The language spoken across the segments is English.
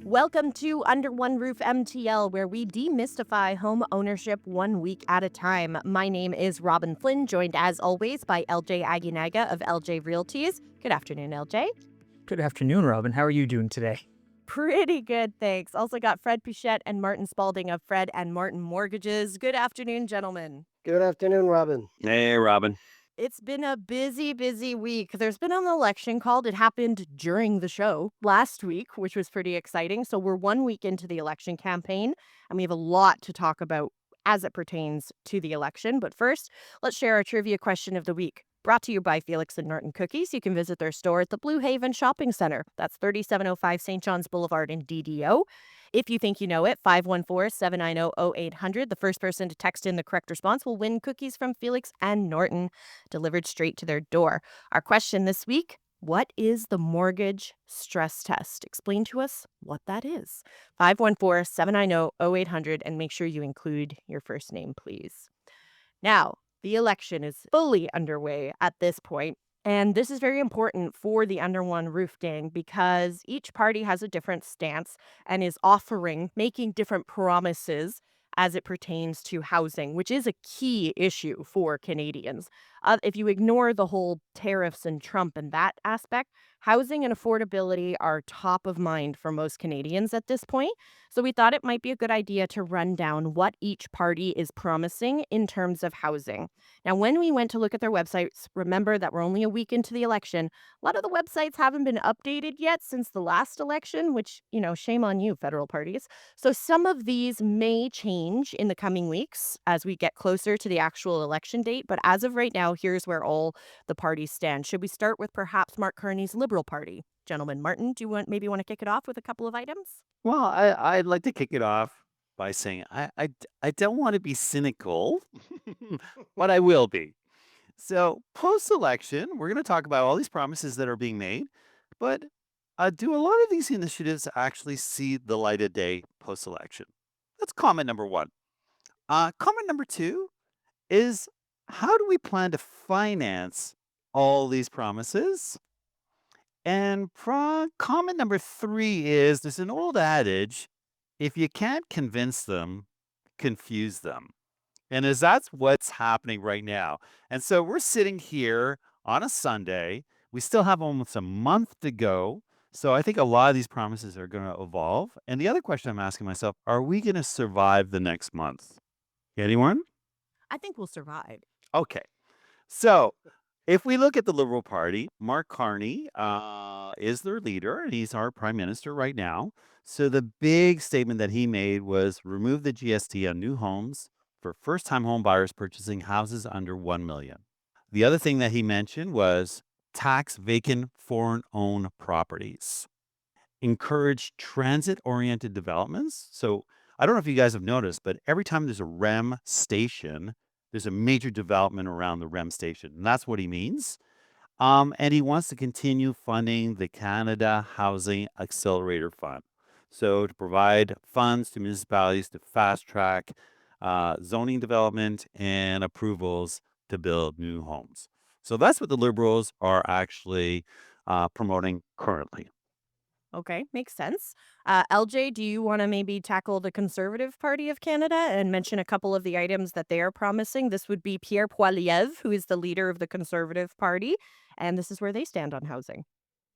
Welcome to Under One Roof MTL, where we demystify home ownership 1 week at a time. My name is Robin Flynn, joined as always by LJ Aguinaga of LJ Realties. Good afternoon, LJ. Good afternoon, Robin. How are you doing today? Pretty good, thanks. Also got Fred Pichette and Martin Spalding of Fred and Martin Mortgages. Good afternoon, gentlemen. Good afternoon, Robin. Hey, Robin. It's been a busy week. There's been an election called. It happened during the show last week, which was pretty exciting. So we're 1 week into the election campaign, and we have a lot to talk about as it pertains to the election. But first, let's share our trivia question of the week. Brought to you by Felix and Norton Cookies. You can visit their store at the Blue Haven Shopping Center. That's 3705 St. John's Boulevard in DDO. If you think you know it, 514-790-0800. The first person to text in the correct response will win cookies from Felix and Norton, delivered straight to their door. Our question this week: what is the mortgage stress test? Explain to us what that is. 514-790-0800, and make sure you include your first name, please. Now, the election is fully underway at this point, and this is very important for the Under One Roof gang because each party has a different stance and is making different promises as it pertains to housing, which is a key issue for Canadians. If you ignore the whole tariffs and Trump and that aspect, housing and affordability are top of mind for most Canadians at this point. So we thought it might be a good idea to run down what each party is promising in terms of housing. Now, when we went to look at their websites, remember that we're only a week into the election. A lot of the websites haven't been updated yet since the last election, which, shame on you, federal parties. So some of these may change in the coming weeks as we get closer to the actual election date. But as of right now, here's where all the parties stand. Should we start with perhaps Mark Carney's Liberal Party? Gentlemen, Martin, do you maybe want to kick it off with a couple of items? Well, I'd like to kick it off by saying I don't want to be cynical, but I will be. So, post-election, we're going to talk about all these promises that are being made, but do a lot of these initiatives actually see the light of day post-election? That's comment number one. Comment number two is, how do we plan to finance all these promises? And comment number three is, there's an old adage, if you can't convince them, confuse them. And as that's what's happening right now. And so we're sitting here on a Sunday. We still have almost a month to go. So I think a lot of these promises are going to evolve. And the other question I'm asking myself, are we going to survive the next month? Anyone? I think we'll survive. Okay. So if we look at the Liberal Party, Mark Carney is their leader, and he's our prime minister right now. So the big statement that he made was remove the GST on new homes for first-time home buyers purchasing houses under 1 million. The other thing that he mentioned was tax vacant foreign-owned properties, encourage transit-oriented developments. So I don't know if you guys have noticed, but every time there's a REM station, there's a major development around the REM station, and that's what he means. And he wants to continue funding the Canada Housing Accelerator Fund. So to provide funds to municipalities to fast track zoning development and approvals to build new homes. So that's what the Liberals are actually promoting currently. Okay, makes sense. LJ, do you want to maybe tackle the Conservative Party of Canada and mention a couple of the items that they are promising? This would be Pierre Poilievre, who is the leader of the Conservative Party, and this is where they stand on housing.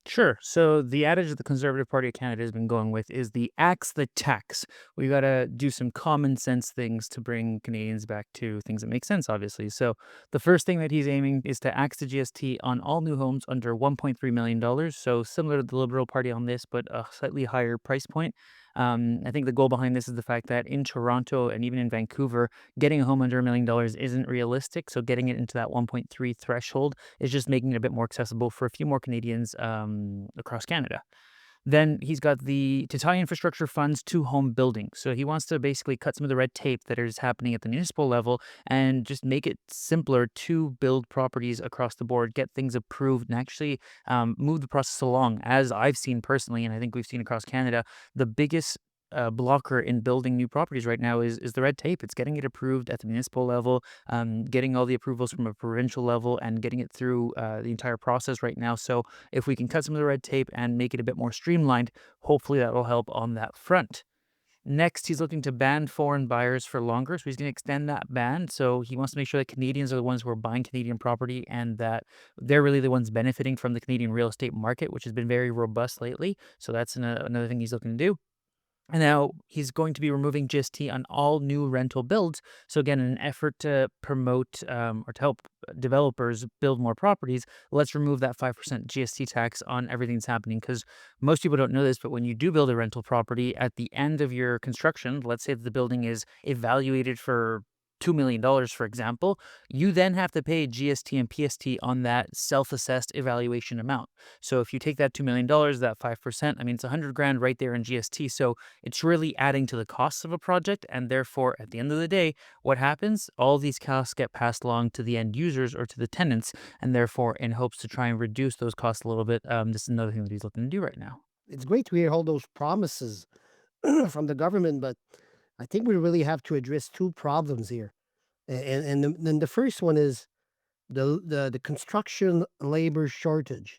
Sure. So the adage that the Conservative Party of Canada has been going with is the axe the tax. We got to do some common sense things to bring Canadians back to things that make sense, obviously. So the first thing that he's aiming is to axe the GST on all new homes under $1.3 million. So similar to the Liberal Party on this, but a slightly higher price point. I think the goal behind this is the fact that in Toronto and even in Vancouver, getting a home under $1 million isn't realistic. So getting it into that 1.3 threshold is just making it a bit more accessible for a few more Canadians across Canada. Then he's got to tie infrastructure funds to home building. So he wants to basically cut some of the red tape that is happening at the municipal level and just make it simpler to build properties across the board, get things approved, and actually move the process along. As I've seen personally, and I think we've seen across Canada, the biggest blocker in building new properties right now is the red tape. It's getting it approved at the municipal level, getting all the approvals from a provincial level, and getting it through the entire process right now. So if we can cut some of the red tape and make it a bit more streamlined, hopefully that will help on that front. Next, he's looking to ban foreign buyers for longer. So he's going to extend that ban. So he wants to make sure that Canadians are the ones who are buying Canadian property and that they're really the ones benefiting from the Canadian real estate market, which has been very robust lately. So that's another thing he's looking to do. And now he's going to be removing GST on all new rental builds. So again, in an effort to promote or to help developers build more properties, let's remove that 5% GST tax on everything that's happening. Because most people don't know this, but when you do build a rental property, at the end of your construction, let's say that the building is evaluated for $2 million, for example, you then have to pay GST and PST on that self-assessed evaluation amount. So if you take that $2 million, that 5%, I mean, it's 100 grand right there in GST. So it's really adding to the costs of a project. And therefore, at the end of the day, what happens? All these costs get passed along to the end users or to the tenants. And therefore, in hopes to try and reduce those costs a little bit, this is another thing that he's looking to do right now. It's great to hear all those promises from the government, but I think we really have to address two problems here. Then the first one is the construction labor shortage.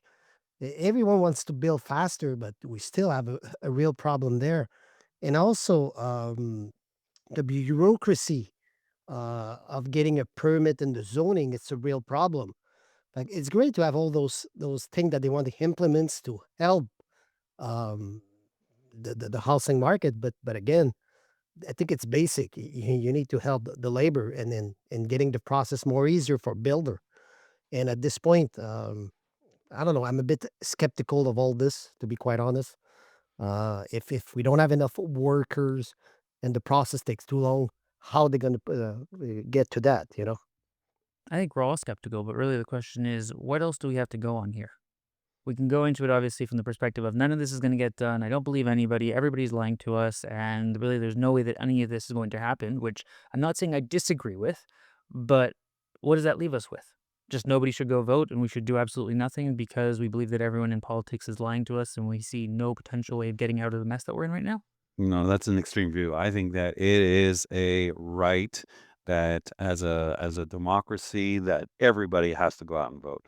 Everyone wants to build faster, but we still have a real problem there. And also the bureaucracy of getting a permit and the zoning, it's a real problem. Like it's great to have all those things that they want to implement to help um, the housing market, but again, I think it's basic. You need to help the labor and then and getting the process more easier for builder. And at this point, I don't know. I'm a bit skeptical of all this, to be quite honest. If we don't have enough workers and the process takes too long, how they going to get to that? You know. I think we're all skeptical, but really the question is, what else do we have to go on here? We can go into it obviously from the perspective of none of this is going to get done. I don't believe anybody. Everybody's lying to us. And really, there's no way that any of this is going to happen, which I'm not saying I disagree with. But what does that leave us with? Just nobody should go vote and we should do absolutely nothing because we believe that everyone in politics is lying to us and we see no potential way of getting out of the mess that we're in right now. No, that's an extreme view. I think that it is a right that as a democracy that everybody has to go out and vote.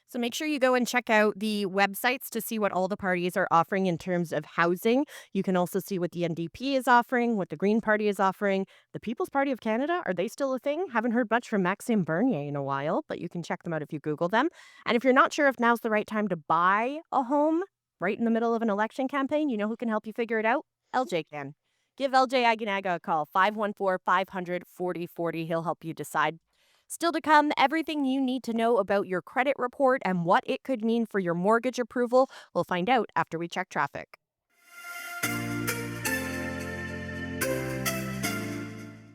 So make sure you go and check out the websites to see what all the parties are offering in terms of housing. You can also see what the NDP is offering, what the Green Party is offering. The People's Party of Canada, are they still a thing? Haven't heard much from Maxime Bernier in a while, but you can check them out if you Google them. And if you're not sure if now's the right time to buy a home right in the middle of an election campaign, you know who can help you figure it out? LJ can. Give LJ Aguinaga a call, 514-500-4040. He'll help you decide. Still to come, everything you need to know about your credit report and what it could mean for your mortgage approval. We'll find out after we check traffic.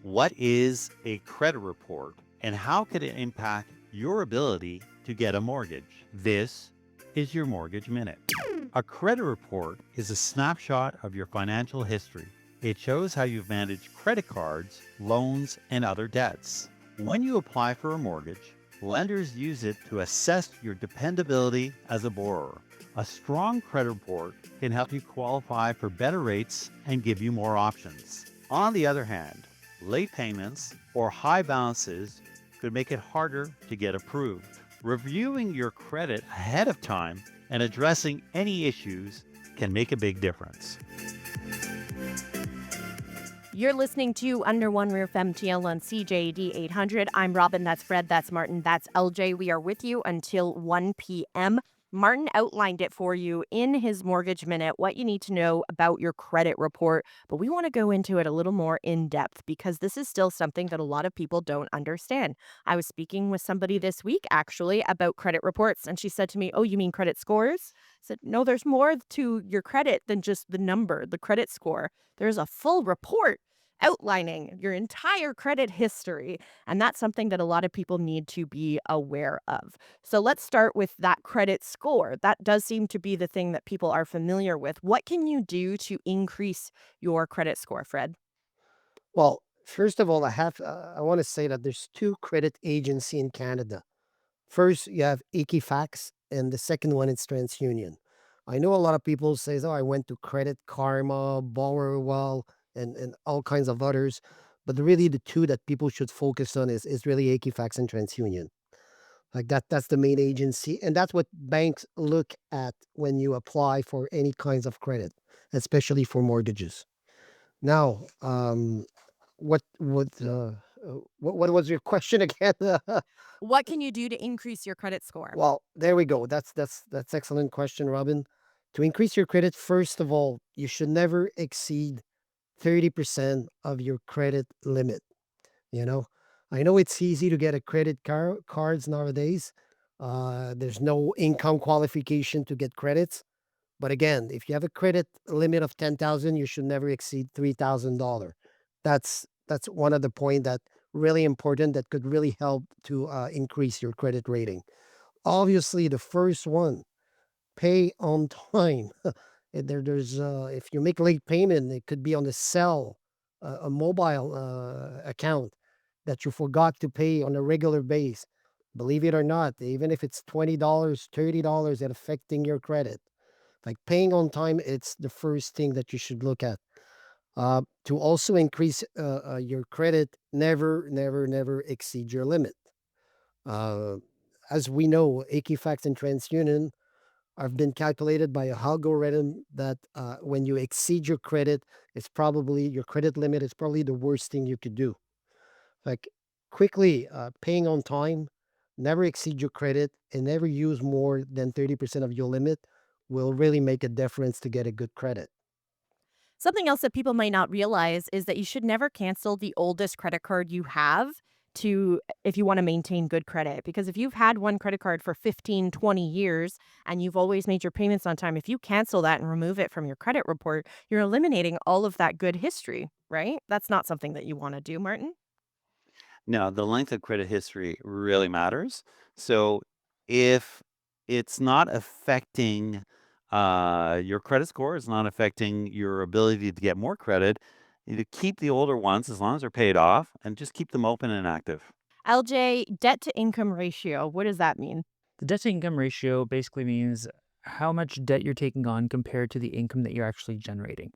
What is a credit report and how could it impact your ability to get a mortgage? This is your Mortgage Minute. A credit report is a snapshot of your financial history. It shows how you've managed credit cards, loans, and other debts. When you apply for a mortgage, lenders use it to assess your dependability as a borrower. A strong credit report can help you qualify for better rates and give you more options. On the other hand, late payments or high balances could make it harder to get approved. Reviewing your credit ahead of time and addressing any issues can make a big difference. You're listening to Under One Roof MTL on CJD 800. I'm Robin, that's Fred, that's Martin, that's LJ. We are with you until 1 p.m. Martin outlined it for you in his Mortgage Minute, what you need to know about your credit report. But we want to go into it a little more in depth because this is still something that a lot of people don't understand. I was speaking with somebody this week, actually, about credit reports, and she said to me, "Oh, you mean credit scores?" I said, "No, there's more to your credit than just the number, the credit score. There's a full report outlining your entire credit history. And that's something that a lot of people need to be aware of. So let's start with that credit score. That does seem to be the thing that people are familiar with. What can you do to increase your credit score, Fred? Well, first of all, I want to say that there's two credit agency in Canada. First, you have Equifax, and the second one is TransUnion. I know a lot of people says, "Oh, I went to Credit Karma, Borrowwell, and all kinds of others," but really the two that people should focus on is really Equifax and TransUnion. Like that's the main agency, and that's what banks look at when you apply for any kinds of credit, especially for mortgages. Now, what was your question again? What can you do to increase your credit score? Well, there we go. That's excellent question, Robin. To increase your credit, first of all, you should never exceed 30% of your credit limit. You know, I know it's easy to get a cards nowadays. There's no income qualification to get credits. But again, if you have a credit limit of 10,000, you should never exceed $3,000. That's one of the point that really important that could really help to increase your credit rating. Obviously, the first one, pay on time. There's if you make late payment, it could be on the cell, a mobile account that you forgot to pay on a regular base. Believe it or not, even if it's $20, $30, it affecting your credit. Like paying on time, it's the first thing that you should look at. To also increase your credit, never exceed your limit. Uh, as we know, Equifax and TransUnion have been calculated by a algorithm that when you exceed your credit, it's probably your credit limit is probably the worst thing you could do. Like quickly paying on time, never exceed your credit, and never use more than 30% of your limit will really make a difference to get a good credit. Something else that people might not realize is that you should never cancel the oldest credit card you have to if you want to maintain good credit, because if you've had one credit card for 15, 20 years and you've always made your payments on time, if you cancel that and remove it from your credit report, you're eliminating all of that good history, right? That's not something that you want to do, Martin. Now, the length of credit history really matters. So if it's not affecting your credit score, it's not affecting your ability to get more credit, you keep the older ones as long as they're paid off and just keep them open and active. LJ, debt to income ratio, what does that mean? The debt to income ratio basically means how much debt you're taking on compared to the income that you're actually generating.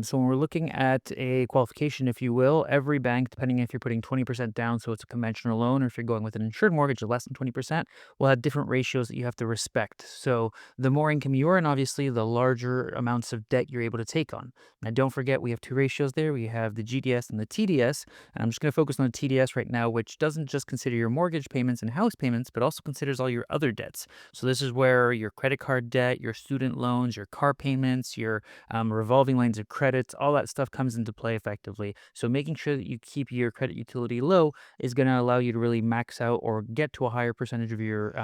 So when we're looking at a qualification, if you will, every bank, depending if you're putting 20% down, so it's a conventional loan, or if you're going with an insured mortgage of less than 20%, will have different ratios that you have to respect. So the more income you earn, obviously, the larger amounts of debt you're able to take on. Now, don't forget, we have two ratios there. We have the GDS and the TDS. And I'm just going to focus on the TDS right now, which doesn't just consider your mortgage payments and house payments, but also considers all your other debts. So this is where your credit card debt, your student loans, your car payments, your revolving lines of credits, all that stuff comes into play effectively. So making sure that you keep your credit utility low is going to allow you to really max out or get to a higher percentage of your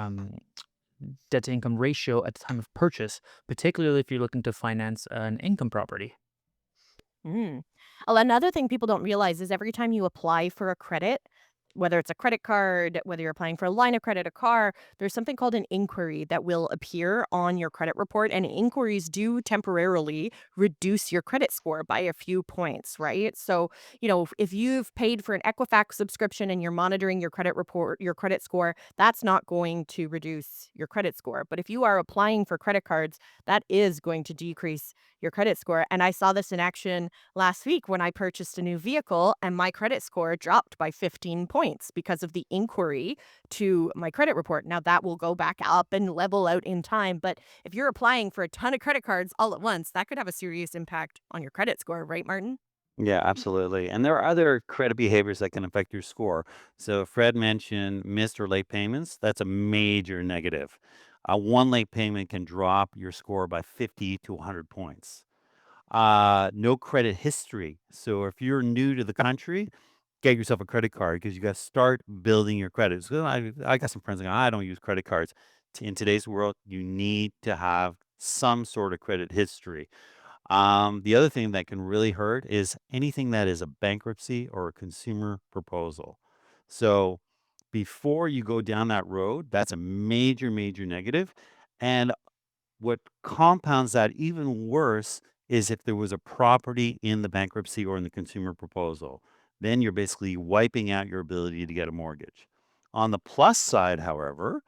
debt to income ratio at the time of purchase, particularly if you're looking to finance an income property. Mm. Another thing people don't realize is every time you apply for a credit, whether it's a credit card, whether you're applying for a line of credit, a car, there's something called an inquiry that will appear on your credit report. And inquiries do temporarily reduce your credit score by a few points, right? So, if you've paid for an Equifax subscription and you're monitoring your credit report, your credit score, that's not going to reduce your credit score. But if you are applying for credit cards, that is going to decrease your credit score. And I saw this in action last week when I purchased a new vehicle and my credit score dropped by 15 points because of the inquiry to my credit report. Now that will go back up and level out in time. But if you're applying for a ton of credit cards all at once, that could have a serious impact on your credit score, right, Martin? Yeah, absolutely. And there are other credit behaviors that can affect your score. So Fred mentioned missed or late payments. That's a major negative. One late payment can drop your score by 50 to 100 points. No credit history. So if you're new to the country, get yourself a credit card because you got to start building your credit. So I got some friends like, I don't use credit cards. In today's world, you need to have some sort of credit history. The other thing that can really hurt is anything that is a bankruptcy or a consumer proposal. So before you go down that road, that's a major, major negative. And what compounds that even worse is if there was a property in the bankruptcy or in the consumer proposal, then you're basically wiping out your ability to get a mortgage. On the plus side, however,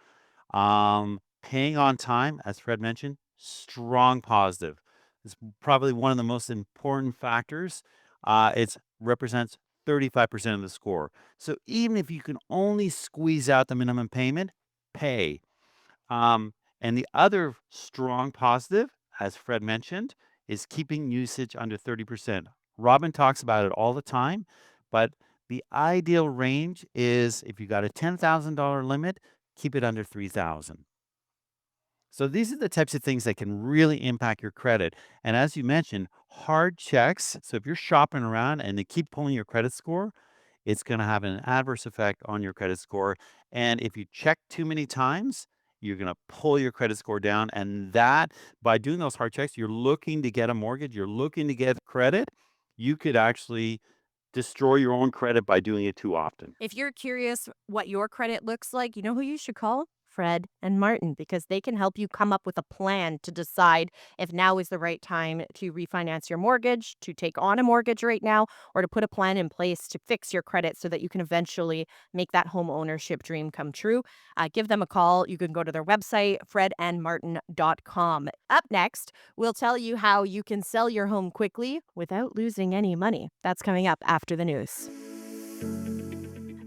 paying on time, as Fred mentioned, strong positive. It's probably one of the most important factors. It represents 35% of the score. So even if you can only squeeze out the minimum payment, pay. And the other strong positive, as Fred mentioned, is keeping usage under 30%. Robin talks about it all the time, but the ideal range is if you got a $10,000 limit, keep it under 3,000. So these are the types of things that can really impact your credit. And as you mentioned, hard checks. So if you're shopping around and they keep pulling your credit score, it's going to have an adverse effect on your credit score. And if you check too many times, you're going to pull your credit score down. And that, by doing those hard checks, you're looking to get a mortgage, you're looking to get credit. You could actually destroy your own credit by doing it too often. If you're curious what your credit looks like, you know who you should call? Fred and Martin, because they can help you come up with a plan to decide if now is the right time to refinance your mortgage, to take on a mortgage right now, or to put a plan in place to fix your credit so that you can eventually make that home ownership dream come true. Give them a call. You can go to their website, fredandmartin.com. Up next, we'll tell you how you can sell your home quickly without losing any money. That's coming up after the news.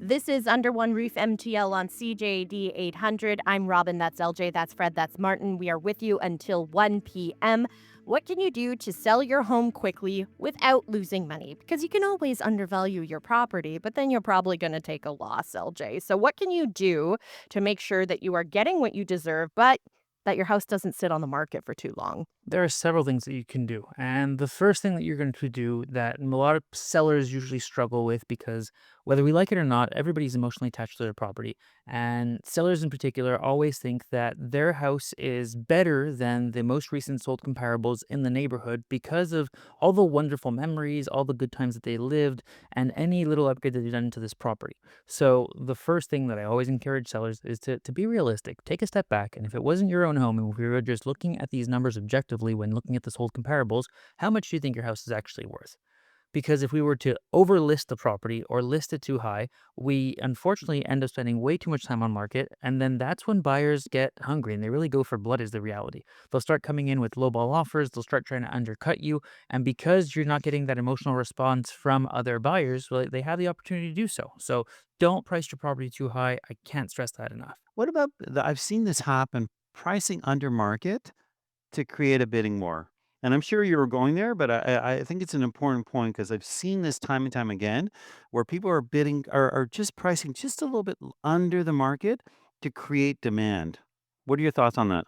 This is Under One Roof MTL on CJD 800. I'm Robin, that's LJ, that's Fred, that's Martin. We are with you until 1 p.m. What can you do to sell your home quickly without losing money? Because you can always undervalue your property, but then you're probably going to take a loss, LJ. So, what can you do to make sure that you are getting what you deserve, but that your house doesn't sit on the market for too long? There are several things that you can do. And the first thing that you're going to do that a lot of sellers usually struggle with because whether we like it or not, everybody's emotionally attached to their property. And sellers in particular always think that their house is better than the most recent sold comparables in the neighborhood because of all the wonderful memories, all the good times that they lived, and any little upgrade that they've done to this property. So the first thing that I always encourage sellers is to be realistic. Take a step back. And if it wasn't your own home and if we were just looking at these numbers objectively, when looking at this whole comparables, how much do you think your house is actually worth? Because if we were to overlist the property or list it too high, we unfortunately end up spending way too much time on market. And then that's when buyers get hungry and they really go for blood, is the reality. They'll start coming in with lowball offers. They'll start trying to undercut you. And because you're not getting that emotional response from other buyers, well, they have the opportunity to do so. So don't price your property too high. I can't stress that enough. What about I've seen this happen, pricing under market to create a bidding war. And I'm sure you were going there, but I think it's an important point because I've seen this time and time again where people are bidding are just pricing just a little bit under the market to create demand. What are your thoughts on that?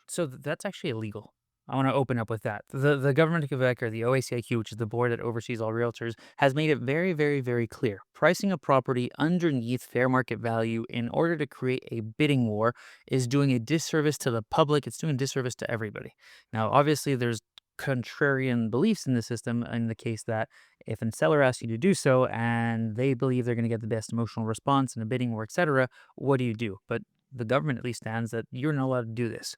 So that's actually illegal. I want to open up with that. The government of Quebec, or the OACIQ, which is the board that oversees all realtors, has made it very, very, very clear. Pricing a property underneath fair market value in order to create a bidding war is doing a disservice to the public. It's doing a disservice to everybody. Now, obviously, there's contrarian beliefs in the system in the case that if a seller asks you to do so and they believe they're going to get the best emotional response in a bidding war, etc., what do you do? But the government at least stands that you're not allowed to do this.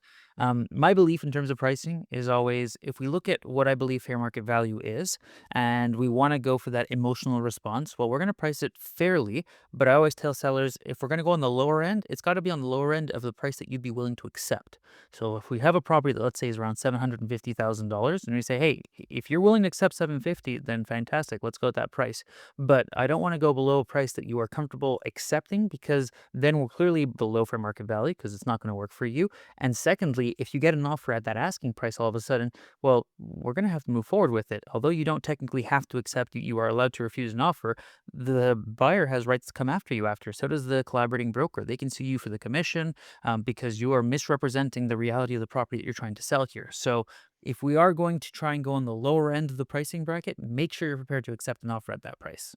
My belief in terms of pricing is always if we look at what I believe fair market value is and we want to go for that emotional response, well, we're going to price it fairly. But I always tell sellers if we're going to go on the lower end, it's got to be on the lower end of the price that you'd be willing to accept. So if we have a property that let's say is around $750,000 and we say, hey, if you're willing to accept 750, then fantastic, let's go at that price. But I don't want to go below a price that you are comfortable accepting because then we're clearly below fair market value because it's not going to work for you. And secondly, if you get an offer at that asking price all of a sudden, well, we're going to have to move forward with it. Although you don't technically have to accept, you are allowed to refuse an offer. The buyer has rights to come after you after. So does the collaborating broker. They can sue you for the commission because you are misrepresenting the reality of the property that you're trying to sell here. So if we are going to try and go on the lower end of the pricing bracket, make sure you're prepared to accept an offer at that price.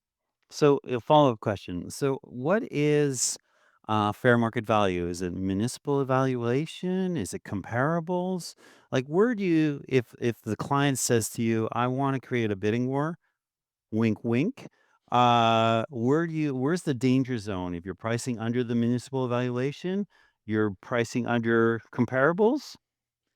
So a follow-up question. So what is fair market value? Is it municipal evaluation? Is it comparables? Like where do you if the client says to you, I want to create a bidding war, wink, wink. Where's the danger zone? If you're pricing under the municipal evaluation, you're pricing under comparables?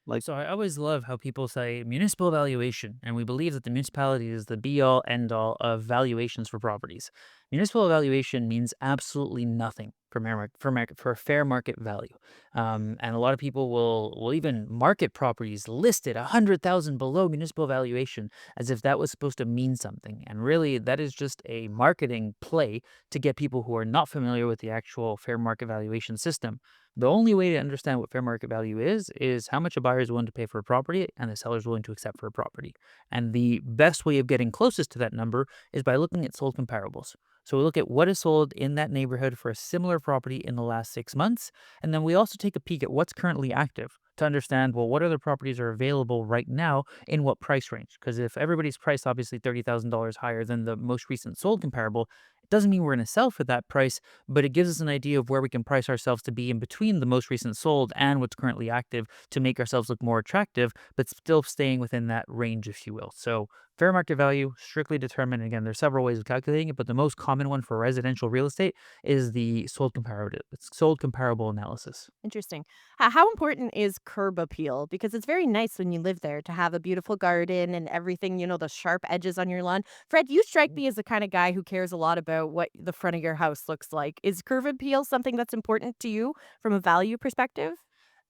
Like, So I always love how people say municipal valuation, and we believe that the municipality is the be all end all of valuations for properties. Municipal valuation means absolutely nothing for fair market value, and a lot of people will even market properties listed 100,000 below municipal valuation as if that was supposed to mean something. And really, that is just a marketing play to get people who are not familiar with the actual fair market valuation system. The only way to understand what fair market value is how much a buyer is willing to pay for a property and the seller is willing to accept for a property. And the best way of getting closest to that number is by looking at sold comparables. So we look at what is sold in that neighborhood for a similar property in the last 6 months. And then we also take a peek at what's currently active to understand, well, what other properties are available right now in what price range? Because if everybody's price obviously $30,000 higher than the most recent sold comparable, it doesn't mean we're going to sell for that price, but it gives us an idea of where we can price ourselves to be in between the most recent sold and what's currently active to make ourselves look more attractive, but still staying within that range, if you will. So, fair market value, strictly determined. Again, there's several ways of calculating it, but the most common one for residential real estate is the sold comparative. It's sold comparable analysis. Interesting. How important is curb appeal? Because it's very nice when you live there to have a beautiful garden and everything, the sharp edges on your lawn. Fred, you strike me as the kind of guy who cares a lot about what the front of your house looks like. Is curb appeal something that's important to you from a value perspective?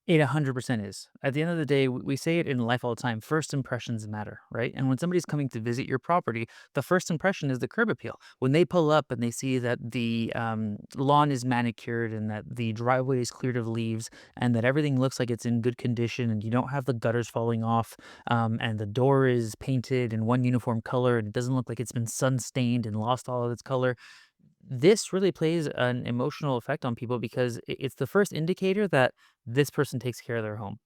It 100% is. At the end of the day, we say it in life all the time, first impressions matter, right? And when somebody's coming to visit your property, the first impression is the curb appeal. When they pull up and they see that the lawn is manicured and that the driveway is cleared of leaves and that everything looks like it's in good condition and you don't have the gutters falling off, and the door is painted in one uniform color and it doesn't look like it's been sun stained and lost all of its color, this really plays an emotional effect on people because it's the first indicator that this person takes care of their home.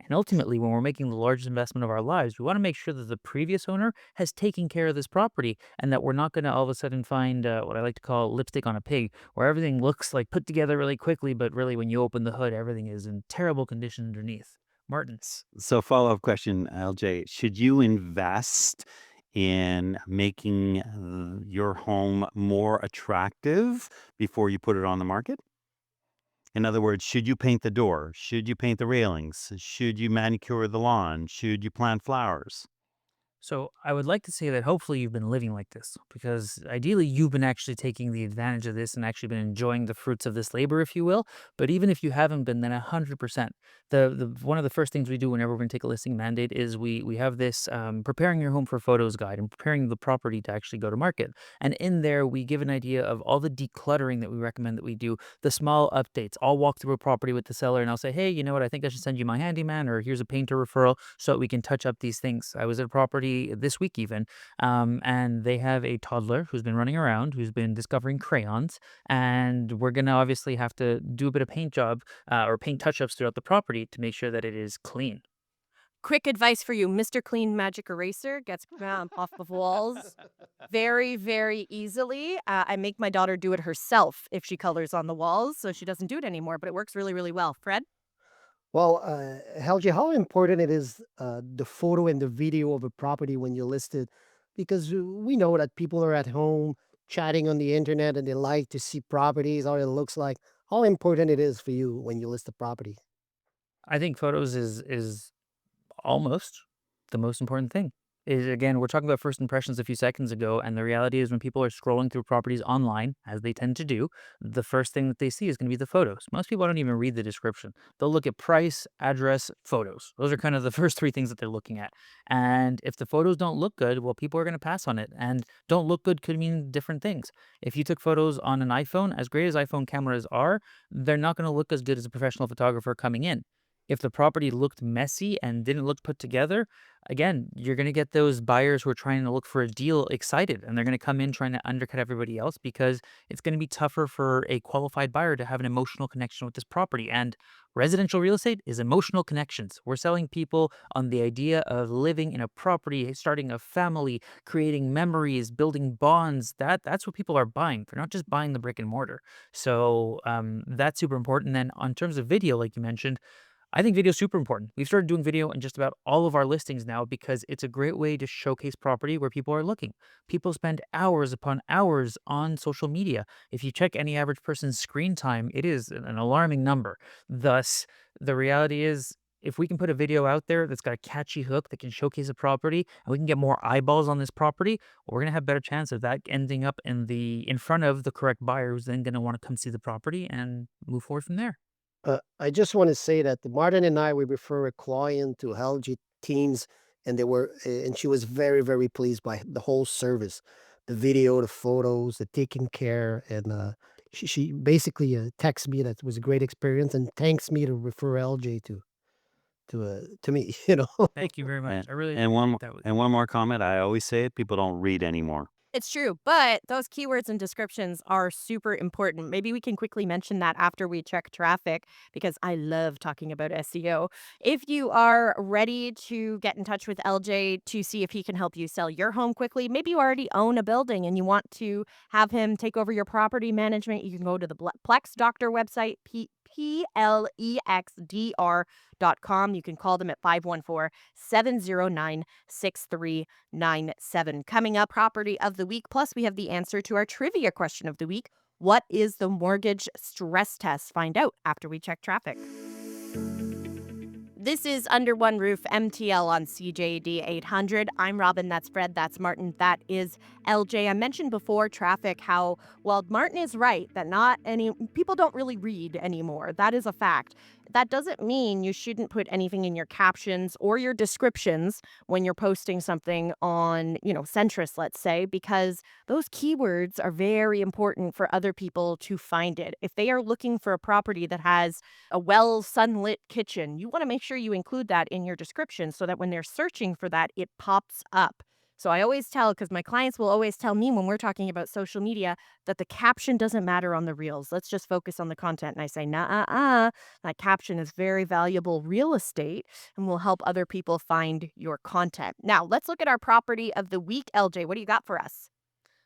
And ultimately, when we're making the largest investment of our lives, we want to make sure that the previous owner has taken care of this property and that we're not going to all of a sudden find what I like to call lipstick on a pig, where everything looks like put together really quickly, but really when you open the hood, everything is in terrible condition underneath. Martin. so follow-up question, LJ. Should you invest in making your home more attractive before you put it on the market? In other words, should you paint the door? Should you paint the railings? Should you manicure the lawn? Should you plant flowers? So I would like to say that hopefully you've been living like this because ideally you've been actually taking the advantage of this and actually been enjoying the fruits of this labor, if you will. But even if you haven't been, then 100%. The one of the first things we do whenever we're going to take a listing mandate is we have this preparing your home for photos guide and preparing the property to actually go to market. And in there we give an idea of all the decluttering that we recommend that we do, the small updates. I'll walk through a property with the seller and I'll say, hey, you know what? I think I should send you my handyman, or here's a painter referral so that we can touch up these things. I was at a property this week even, and they have a toddler who's been running around, who's been discovering crayons, and we're gonna obviously have to do a bit of paint job or paint touch-ups throughout the property to make sure that it is clean. Quick advice for you, Mr. Clean Magic Eraser gets off of walls very, very easily. I make my daughter do it herself if she colors on the walls, so she doesn't do it anymore, but it works really, really well. Fred? Well, Helgi, how important it is the photo and the video of a property when you list it? Because we know that people are at home chatting on the internet and they like to see properties, how it looks like. How important it is for you when you list a property? I think photos is almost the most important thing. Is again, we're talking about first impressions a few seconds ago, and the reality is when people are scrolling through properties online, as they tend to do, the first thing that they see is going to be the photos. Most people don't even read the description. They'll look at price, address, photos. Those are kind of the first three things that they're looking at. And if the photos don't look good, well, people are going to pass on it. And don't look good could mean different things. If you took photos on an iPhone, as great as iPhone cameras are, they're not going to look as good as a professional photographer coming in. If the property looked messy and didn't look put together, again, you're going to get those buyers who are trying to look for a deal excited and they're going to come in trying to undercut everybody else because it's going to be tougher for a qualified buyer to have an emotional connection with this property. And residential real estate is emotional connections. We're selling people on the idea of living in a property, starting a family, creating memories, building bonds. That's what people are buying. They're not just buying the brick and mortar. So that's super important. Then, on terms of video, like you mentioned, I think video is super important. We've started doing video in just about all of our listings now because it's a great way to showcase property where people are looking. People spend hours upon hours on social media. If you check any average person's screen time, it is an alarming number. Thus, the reality is if we can put a video out there that's got a catchy hook that can showcase a property and we can get more eyeballs on this property, we're going to have better chance of that ending up in front of the correct buyer who's then going to want to come see the property and move forward from there. I just want to say that Martin and I, we refer a client to Helgi Teams, and and she was very, very pleased by the whole service, the video, the photos, the taking care, and she basically texts me that it was a great experience and thanks me to refer LJ to me. You know. Thank you very much. And I really and one appreciate mo that. and one more comment, I always say it, people don't read anymore. It's true, but those keywords and descriptions are super important. Maybe we can quickly mention that after we check traffic because I love talking about SEO. If you are ready to get in touch with LJ to see if he can help you sell your home quickly, maybe you already own a building and you want to have him take over your property management, you can go to the Plex Doctor website, PLEXDR.com. You can call them at 514-709-6397. Coming up, property of the week. Plus, we have the answer to our trivia question of the week. What is the mortgage stress test? Find out after we check traffic. This is Under One Roof MTL on CJD 800. I'm Robin, that's Fred, that's Martin, that is LJ. I mentioned before traffic how, well, Martin is right that not any people don't really read anymore. That is a fact. That doesn't mean you shouldn't put anything in your captions or your descriptions when you're posting something on, Centrist, let's say, because those keywords are very important for other people to find it. If they are looking for a property that has a well sunlit kitchen, you want to make sure you include that in your description so that when they're searching for that, it pops up. So I always tell, because my clients will always tell me when we're talking about social media, that the caption doesn't matter on the reels. Let's just focus on the content. And I say, nah, that caption is very valuable real estate and will help other people find your content. Now, let's look at our property of the week. LJ, what do you got for us?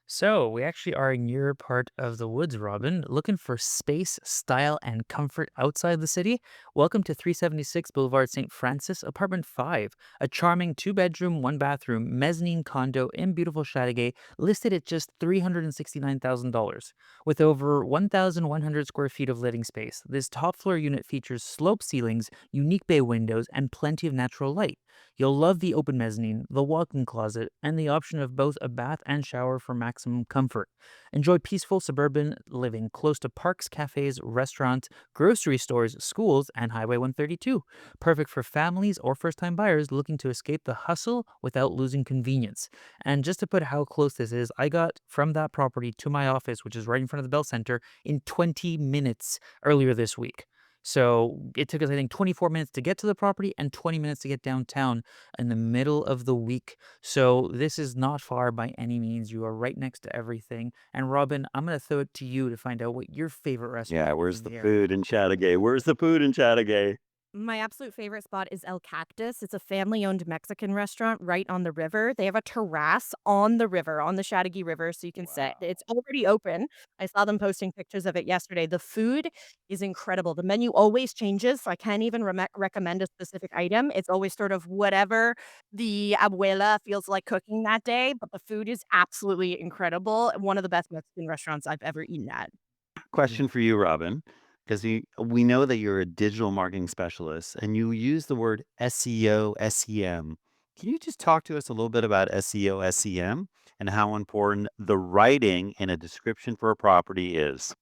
So, we actually are in your part of the woods, Robin, looking for space, style, and comfort outside the city. Welcome to 376 Boulevard St. Francis, Apartment 5, a charming two-bedroom, one-bathroom mezzanine condo in beautiful Chateauguay, listed at just $369,000. With over 1,100 square feet of living space, this top floor unit features sloped ceilings, unique bay windows, and plenty of natural light. You'll love the open mezzanine, the walk-in closet, and the option of both a bath and shower for maximum comfort. Enjoy peaceful suburban living close to parks, cafes, restaurants, grocery stores, schools, and Highway 132. Perfect for families or first-time buyers looking to escape the hustle without losing convenience. And just to put how close this is, I got from that property to my office, which is right in front of the Bell Center, in 20 minutes earlier this week. So it took us, I think, 24 minutes to get to the property and 20 minutes to get downtown in the middle of the week. So this is not far by any means. You are right next to everything. And Robin, I'm going to throw it to you to find out what your favorite restaurant Yeah, is where's in the the area. food in Chattagay? Where's the food in Chattagay? My absolute favorite spot is El Cactus. It's a family-owned Mexican restaurant right on the river. They have a terrace on the river, on the Chattagee River, so you can sit. Wow. It's already open. I saw them posting pictures of it yesterday. The food is incredible. The menu always changes, so I can't even recommend a specific item. It's always sort of whatever the abuela feels like cooking that day, but the food is absolutely incredible. One of the best Mexican restaurants I've ever eaten at. Yeah. Question for you, Robin, because we know that you're a digital marketing specialist and you use the word SEO, SEM. Can you just talk to us a little bit about SEO, SEM and how important the writing in a description for a property is?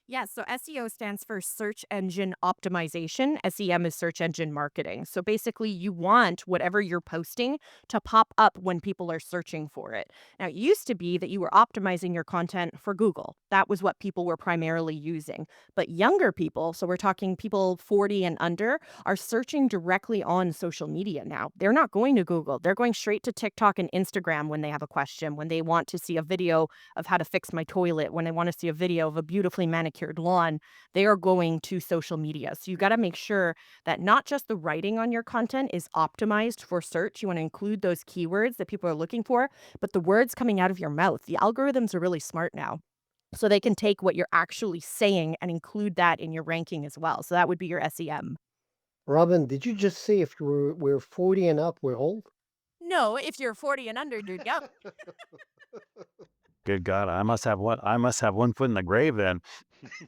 Yes, so SEO stands for search engine optimization. SEM is search engine marketing. So basically, you want whatever you're posting to pop up when people are searching for it. Now, it used to be that you were optimizing your content for Google. That was what people were primarily using. But younger people, so we're talking people 40 and under, are searching directly on social media now. They're not going to Google, they're going straight to TikTok and Instagram when they have a question, when they want to see a video of how to fix my toilet, when I want to see a video of a beautifully manicured lawn, they are going to social media. So you got to make sure that not just the writing on your content is optimized for search. You want to include those keywords that people are looking for, but the words coming out of your mouth. The algorithms are really smart now. So they can take what you're actually saying and include that in your ranking as well. So that would be your SEM. Robin, did you just say if we're 40 and up, we're old? No, if you're 40 and under, dude, Good God, I must have one foot in the grave then.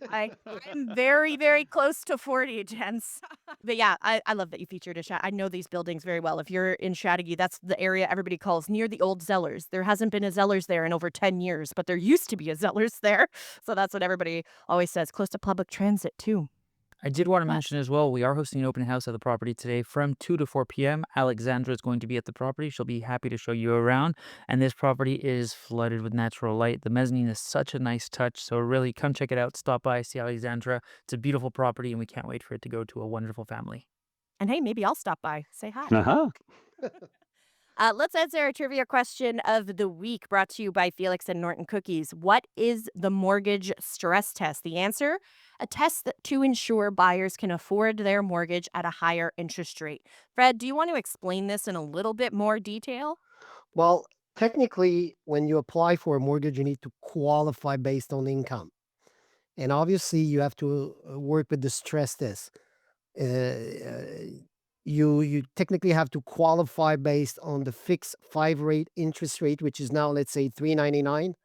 I'm very, very close to 40, gents. But yeah, I love that you featured a I know these buildings very well. If you're in Chattagee, that's the area everybody calls near the old Zellers. There hasn't been a Zellers there in over 10 years, but there used to be a Zellers there. So that's what everybody always says. Close to public transit, too. I did want to Yes. mention as well, we are hosting an open house at the property today from 2 to 4 p.m. Alexandra is going to be at the property. She'll be happy to show you around. And this property is flooded with natural light. The mezzanine is such a nice touch. So really come check it out. Stop by, see Alexandra. It's a beautiful property and we can't wait for it to go to a wonderful family. And hey, maybe I'll stop by. Say hi. Uh-huh. Let's answer our trivia question of the week brought to you by Felix and Norton Cookies. What is the mortgage stress test? The answer, a test to ensure buyers can afford their mortgage at a higher interest rate. Fred, do you want to explain this in a little bit more detail? Well, technically, when you apply for a mortgage, you need to qualify based on income. And obviously, you have to work with the stress test. You technically have to qualify based on the fixed 5 rate interest rate, which is now, let's say, 3.99,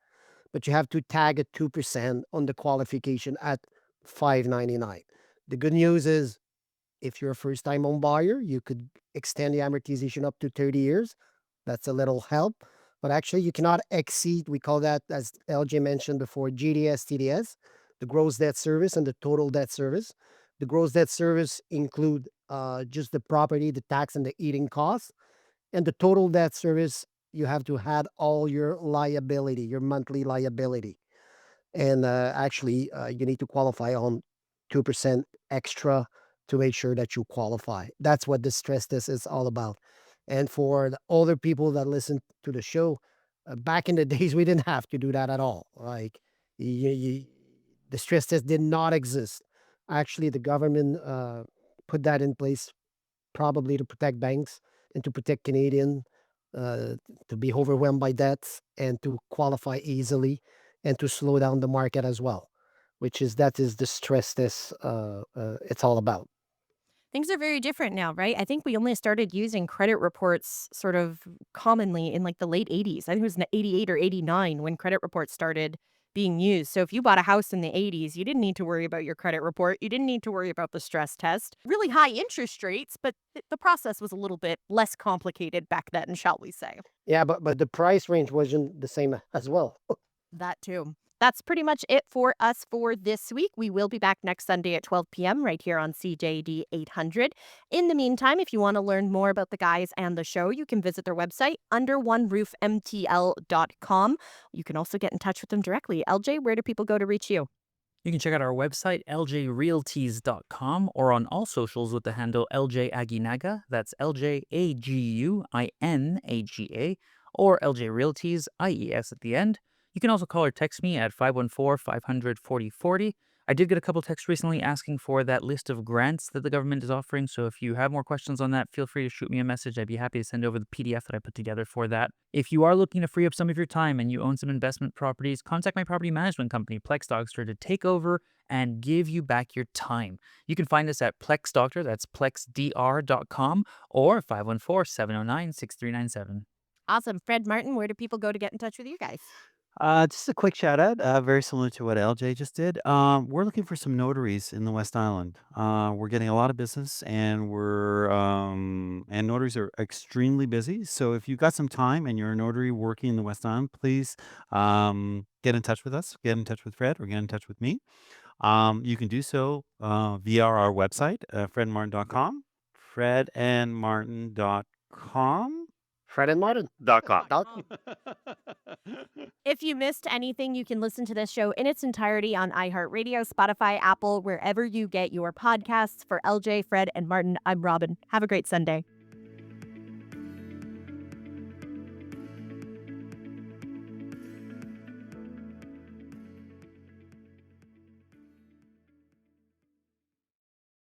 but you have to tag at 2% on the qualification at 5.99. The good news is, if you're a first time home buyer, you could extend the amortization up to 30 years. That's a little help. But actually, you cannot exceed, we call that, as LJ mentioned before, GDS, TDS, the gross debt service and the total debt service. The gross debt service include just the property, the tax, and the eating costs. And the total debt service, you have to add all your liability, your monthly liability. And actually, you need to qualify on 2% extra to make sure that you qualify. That's what the stress test is all about. And for the older people that listen to the show, back in the days, we didn't have to do that at all. Like, the stress test did not exist. Actually, the government put that in place probably to protect banks and to protect Canadian uh, to be overwhelmed by debts and to qualify easily and to slow down the market as well, which is that is the stress test it's all about. Things are very different now, right? I think we only started using credit reports sort of commonly in like the late 80s. I think it was in 88 or 89 when credit reports started being used. So if you bought a house in the 80s, you didn't need to worry about your credit report. You didn't need to worry about the stress test. Really high interest rates, but the process was a little bit less complicated back then, shall we say. Yeah, but the price range wasn't the same as well. That too. That's pretty much it for us for this week. We will be back next Sunday at 12 p.m. right here on CJD 800. In the meantime, if you want to learn more about the guys and the show, you can visit their website, underoneroofmtl.com. You can also get in touch with them directly. LJ, where do people go to reach you? You can check out our website, ljrealties.com, or on all socials with the handle LJ Aguinaga. That's LJAGUINAGA, or LJ Realties, IES at the end. You can also call or text me at 514-500-4040. I did get a couple texts recently asking for that list of grants that the government is offering, so if you have more questions on that, feel free to shoot me a message. I'd be happy to send over the PDF that I put together for that. If you are looking to free up some of your time and you own some investment properties, contact my property management company, Plex Doctor, to take over and give you back your time. You can find us at Plex Doctor, that's plexdr.com, or 514-709-6397. Awesome. Fred Martin, where do people go to get in touch with you guys? Just a quick shout out, very similar to what LJ just did. We're looking for some notaries in the West Island. We're getting a lot of business, and and notaries are extremely busy. So if you've got some time and you're a notary working in the West Island, please get in touch with us. Get in touch with Fred, or get in touch with me. You can do so via our website, fredandmartin.com, fredandmartin.com. Fred and Martin. Dot com. If you missed anything, you can listen to this show in its entirety on iHeartRadio, Spotify, Apple, wherever you get your podcasts. For LJ, Fred, and Martin, I'm Robin. Have a great Sunday.